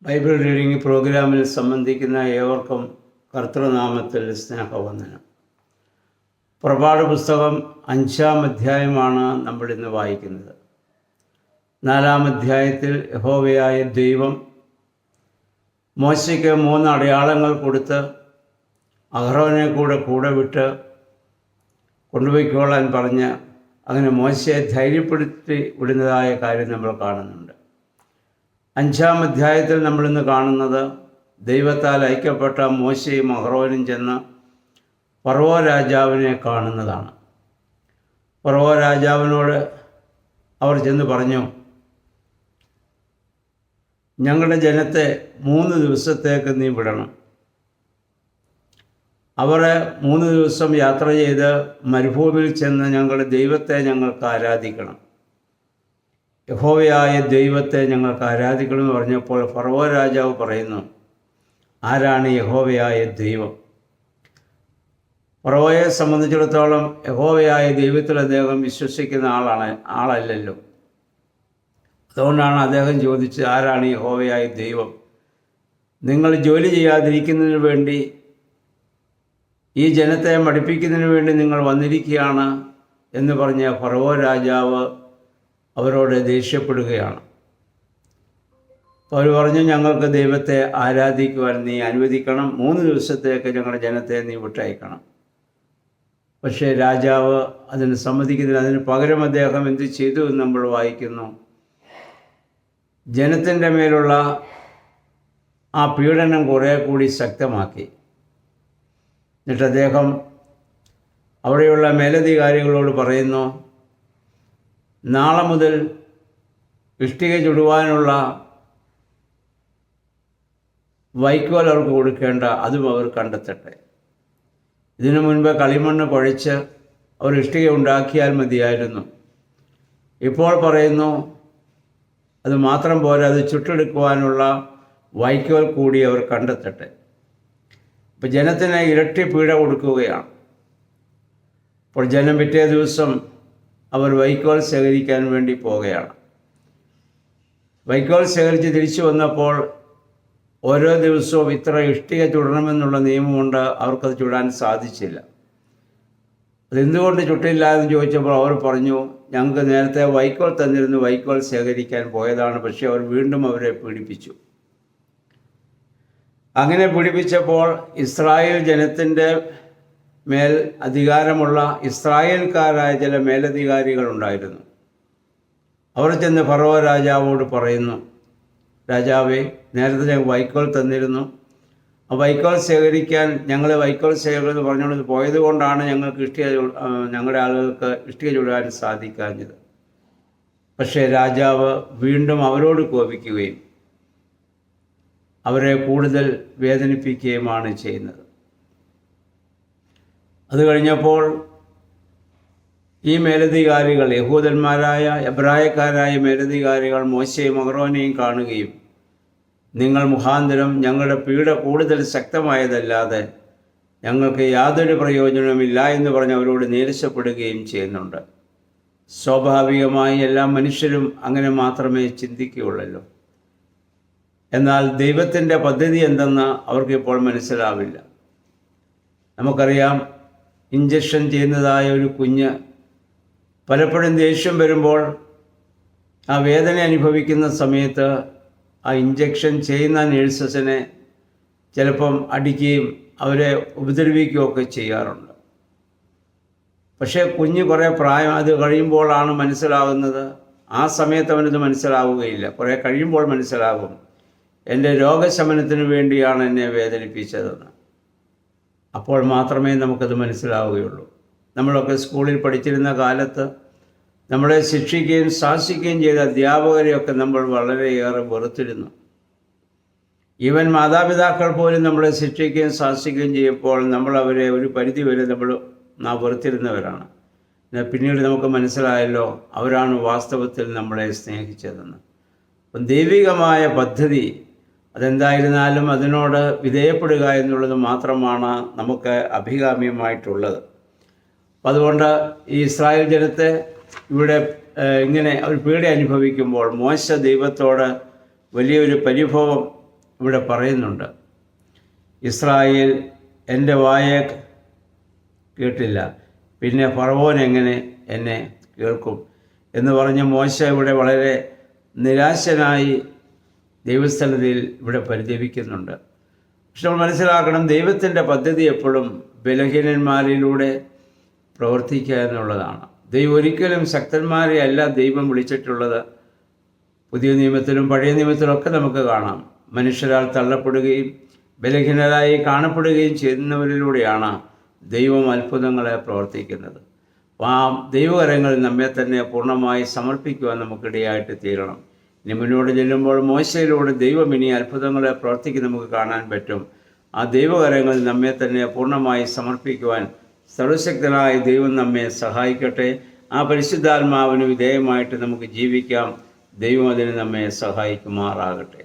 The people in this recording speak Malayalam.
ബൈബിൾ റീഡിംഗ് പ്രോഗ്രാമിൽ സംബന്ധിക്കുന്ന ഏവർക്കും കർത്തൃനാമത്തിൽ സ്നേഹവന്ദനം. പുറപ്പാട് പുസ്തകം 5-ാം അധ്യായമാണ് നമ്മളിന്ന് വായിക്കുന്നത്. 4-ാം അധ്യായത്തിൽ യഹോവയായ ദൈവം മോശയ്ക്ക് 3 അടയാളങ്ങൾ കൊടുത്ത് അഹ്റോനെ കൂടെ വിട്ട് കൊണ്ടുപോയിക്കോളാൻ പറഞ്ഞ് അങ്ങനെ മോശയെ ധൈര്യപ്പെടുത്തി വിടുന്നതായ കാര്യം നമ്മൾ കാണുന്നുണ്ട്. 5-ാം അധ്യായത്തിൽ നമ്മളിന്ന് കാണുന്നത് ദൈവത്താൽ അയക്കപ്പെട്ട മോശയും അഹ്റോനും ചെന്ന് ഫറവോ രാജാവിനെ കാണുന്നതാണ്. ഫറവോ രാജാവിനോട് അവർ ചെന്ന് പറഞ്ഞു, ഞങ്ങളുടെ ജനത്തെ 3 ദിവസത്തേക്ക് നീ വിടണം. അവർ 3 ദിവസം യാത്ര ചെയ്ത് മരുഭൂമിയിൽ ചെന്ന് ഞങ്ങളുടെ ദൈവത്തെ ഞങ്ങൾക്ക് ആരാധിക്കണം, യഹോവയായ ദൈവത്തെ ഞങ്ങൾക്ക് ആരാധിക്കണമെന്ന് പറഞ്ഞപ്പോൾ ഫറവോ രാജാവ് പറയുന്നു, ആരാണ് യഹോവയായ ദൈവം? ഫറവോയെ സംബന്ധിച്ചിടത്തോളം യഹോവയായ ദൈവത്തിൽ അദ്ദേഹം വിശ്വസിക്കുന്ന ആളല്ലല്ലോ. അതുകൊണ്ടാണ് അദ്ദേഹം ചോദിച്ചത്, ആരാണ് യഹോവയായ ദൈവം? നിങ്ങൾ ജോലി ചെയ്യാതിരിക്കുന്നതിന് വേണ്ടി, ഈ ജനത്തെ മടുപ്പിക്കുന്നതിന് വേണ്ടി നിങ്ങൾ വന്നിരിക്കുകയാണ് എന്ന് പറഞ്ഞ ഫറവോ രാജാവ് അവരോട് ദേഷ്യപ്പെടുകയാണ്. അവർ പറഞ്ഞു, ഞങ്ങൾക്ക് ദൈവത്തെ ആരാധിക്കുവാൻ നീ അനുവദിക്കണം, 3 ദിവസത്തേക്ക് ഞങ്ങളുടെ ജനത്തെ നീ വിട്ടയക്കണം. പക്ഷേ രാജാവ് അതിന് സമ്മതിക്കുന്നില്ല. അതിന് പകരം അദ്ദേഹം എന്ത് ചെയ്തു എന്ന് നമ്മൾ വായിക്കുന്നു. ജനത്തിൻ്റെ മേലുള്ള ആ പീഡനം കുറേ കൂടി ശക്തമാക്കി. എന്നിട്ട് അദ്ദേഹം അവിടെയുള്ള മേലധികാരികളോട് പറയുന്നു, നാളെ മുതൽ ഇഷ്ടിക ചുടുവാനുള്ള വൈക്കോൽ അവർക്ക് കൊടുക്കേണ്ട, അതും അവർ കണ്ടെത്തട്ടെ. ഇതിനു മുൻപ് കളിമണ്ണ് കുഴച്ച് അവർ ഇഷ്ടിക ഉണ്ടാക്കിയാൽ മതിയായിരുന്നു. ഇപ്പോൾ പറയുന്നു അത് മാത്രം പോരാ, അത് ചുട്ടെടുക്കുവാനുള്ള വൈക്കോൽ കൂടി അവർ കണ്ടെത്തട്ടെ. ഇപ്പോൾ ജനത്തിന് ഇരട്ടി പീഡ കൊടുക്കുകയാണ്. അപ്പോൾ ജനം പിറ്റേ ദിവസം അവർ വൈക്കോൽ ശേഖരിക്കാൻ വേണ്ടി പോവുകയാണ്. വൈക്കോൽ ശേഖരിച്ച് തിരിച്ചു വന്നപ്പോൾ ഓരോ ദിവസവും ഇത്ര ഇഷ്ടിക ചുടണമെന്നുള്ള നിയമമുണ്ട്. അവർക്കത് ചുടാൻ സാധിച്ചില്ല. അതെന്തുകൊണ്ട് ചുട്ടില്ല എന്ന് ചോദിച്ചപ്പോൾ അവർ പറഞ്ഞു, ഞങ്ങൾക്ക് നേരത്തെ വൈക്കോൽ തന്നിരുന്നു, വൈക്കോൽ ശേഖരിക്കാൻ പോയതാണ്. പക്ഷേ അവർ വീണ്ടും അവരെ പീഡിപ്പിച്ചു. അങ്ങനെ പീഡിപ്പിച്ചപ്പോൾ ഇസ്രായേൽ ജനത്തിൻ്റെ മേൽ അധികാരമുള്ള ഇസ്രായേൽക്കാരായ ചില മേലധികാരികളുണ്ടായിരുന്നു. അവർ ചെന്ന് ഫറവോ രാജാവോട് പറയുന്നു, രാജാവേ, നേരത്തെ ഞങ്ങൾ വൈക്കോൽ തന്നിരുന്നു, ആ വൈക്കോൽ ശേഖരിക്കാൻ ഞങ്ങൾ വൈക്കോൽ ശേഖരിക്കുന്നത് പറഞ്ഞുകൊണ്ട് പോയത് കൊണ്ടാണ് ഞങ്ങളുടെ ആളുകൾക്ക് ഇഷ്ടിക ചുടാൻ സാധിക്കാഞ്ഞത്. പക്ഷേ രാജാവ് വീണ്ടും അവരോട് കോപിക്കുകയും അവരെ കൂടുതൽ വേദനിപ്പിക്കുകയുമാണ് ചെയ്യുന്നത്. അത് കഴിഞ്ഞപ്പോൾ ഈ മേലധികാരികൾ, യഹൂദന്മാരായ എബ്രായക്കാരായ മേലധികാരികൾ മോശയെയും അഹ്റോനെയും കാണുകയും, നിങ്ങൾ മുഖാന്തരം ഞങ്ങളുടെ പീഡ കൂടുതൽ ശക്തമായതല്ലാതെ ഞങ്ങൾക്ക് യാതൊരു പ്രയോജനവുമില്ല എന്ന് പറഞ്ഞ് അവരോട് നീരസപ്പെടുകയും ചെയ്യുന്നുണ്ട്. സ്വാഭാവികമായി എല്ലാ മനുഷ്യരും അങ്ങനെ മാത്രമേ ചിന്തിക്കുകയുള്ളല്ലോ. എന്നാൽ ദൈവത്തിൻ്റെ പദ്ധതി എന്തെന്ന് അവർക്കിപ്പോൾ മനസ്സിലാവില്ല. നമുക്കറിയാം, ഇഞ്ചക്ഷൻ ചെയ്യുന്നതായ ഒരു കുഞ്ഞ് പലപ്പോഴും ദേഷ്യം വരുമ്പോൾ ആ വേദന അനുഭവിക്കുന്ന സമയത്ത് ആ ഇഞ്ചക്ഷൻ ചെയ്യുന്ന നേഴ്സസിനെ ചിലപ്പം അടിക്കുകയും അവരെ ഉപദ്രവിക്കുകയൊക്കെ ചെയ്യാറുണ്ട്. പക്ഷേ കുഞ്ഞ് കുറേ പ്രായം അത് കഴിയുമ്പോഴാണ് മനസ്സിലാകുന്നത്. ആ സമയത്ത് അവനത് മനസ്സിലാവുകയില്ല. കുറേ കഴിയുമ്പോൾ മനസ്സിലാകും, എൻ്റെ രോഗശമനത്തിന് വേണ്ടിയാണ് എന്നെ വേദനിപ്പിച്ചതെന്ന്. അപ്പോൾ മാത്രമേ നമുക്കത് മനസ്സിലാവുകയുള്ളൂ. നമ്മളൊക്കെ സ്കൂളിൽ പഠിച്ചിരുന്ന കാലത്ത് നമ്മളെ ശിക്ഷിക്കുകയും ശാസിക്കുകയും ചെയ്ത അധ്യാപകരെയൊക്കെ നമ്മൾ വളരെയേറെ വെറുത്തിരുന്നു. ഈവൻ മാതാപിതാക്കൾ പോലും നമ്മളെ ശിക്ഷിക്കുകയും ശാസിക്കുകയും ചെയ്യുമ്പോൾ നമ്മൾ അവരെ ഒരു പരിധി വരെ നാം വെറുത്തിരുന്നവരാണ്. പിന്നീട് നമുക്ക് മനസ്സിലായല്ലോ, അവരാണ് വാസ്തവത്തിൽ നമ്മളെ സ്നേഹിച്ചതെന്ന്. അപ്പം ദൈവികമായ പദ്ധതി അതെന്തായിരുന്നാലും അതിനോട് വിധേയപ്പെടുക എന്നുള്ളത് മാത്രമാണ് നമുക്ക് അഭികാമ്യമായിട്ടുള്ളത്. അപ്പം അതുകൊണ്ട് ഈ ഇസ്രായേൽ ജനത്തെ ഇവിടെ ഇങ്ങനെ ഒരു പീഡ അനുഭവിക്കുമ്പോൾ മോശ ദൈവത്തോട് വലിയൊരു പരിഭവം ഇവിടെ പറയുന്നുണ്ട്. ഇസ്രായേൽ എൻ്റെ വായെ കേട്ടില്ല, പിന്നെ ഫറവോൻ എങ്ങനെ എന്നെ കേൾക്കും എന്ന് പറഞ്ഞ് മോശ ഇവിടെ വളരെ നിരാശനായി ദൈവസ്ഥലത്തിൽ ഇവിടെ പരിതപിക്കുന്നുണ്ട്. പക്ഷെ നമ്മൾ മനസ്സിലാക്കണം, ദൈവത്തിൻ്റെ പദ്ധതി എപ്പോഴും ബലഹീനന്മാരിലൂടെ പ്രവർത്തിക്കുക എന്നുള്ളതാണ്. ദൈവം ഒരിക്കലും ശക്തന്മാരെ അല്ല ദൈവം വിളിച്ചിട്ടുള്ളത്. പുതിയ നിയമത്തിലും പഴയ നിയമത്തിലും ഒക്കെ നമുക്ക് കാണാം, മനുഷ്യരാൽ തള്ളപ്പെടുകയും ബലഹീനരായി കാണപ്പെടുകയും ചെയ്യുന്നവരിലൂടെയാണ് ദൈവം അത്ഭുതങ്ങളെ പ്രവർത്തിക്കുന്നത്. ആ ദൈവകരങ്ങളിൽ നമ്മെ തന്നെ പൂർണ്ണമായി സമർപ്പിക്കുവാൻ നമുക്കിടയായിട്ട് തീരണം. ഇനി മുന്നോട്ട് ചെല്ലുമ്പോൾ മോശയിലൂടെ ദൈവം ഇനി അത്ഭുതങ്ങളെ പ്രവർത്തിക്കും നമുക്ക് കാണാൻ പറ്റും. ആ ദൈവകരങ്ങളിൽ നമ്മെ തന്നെ പൂർണ്ണമായി സമർപ്പിക്കുവാൻ സർവശക്തനായ ദൈവം നമ്മെ സഹായിക്കട്ടെ. ആ പരിശുദ്ധാത്മാവിന് വിധേയമായിട്ട് നമുക്ക് ജീവിക്കാം. ദൈവം അതിന് നമ്മെ സഹായിക്കുമാറാകട്ടെ.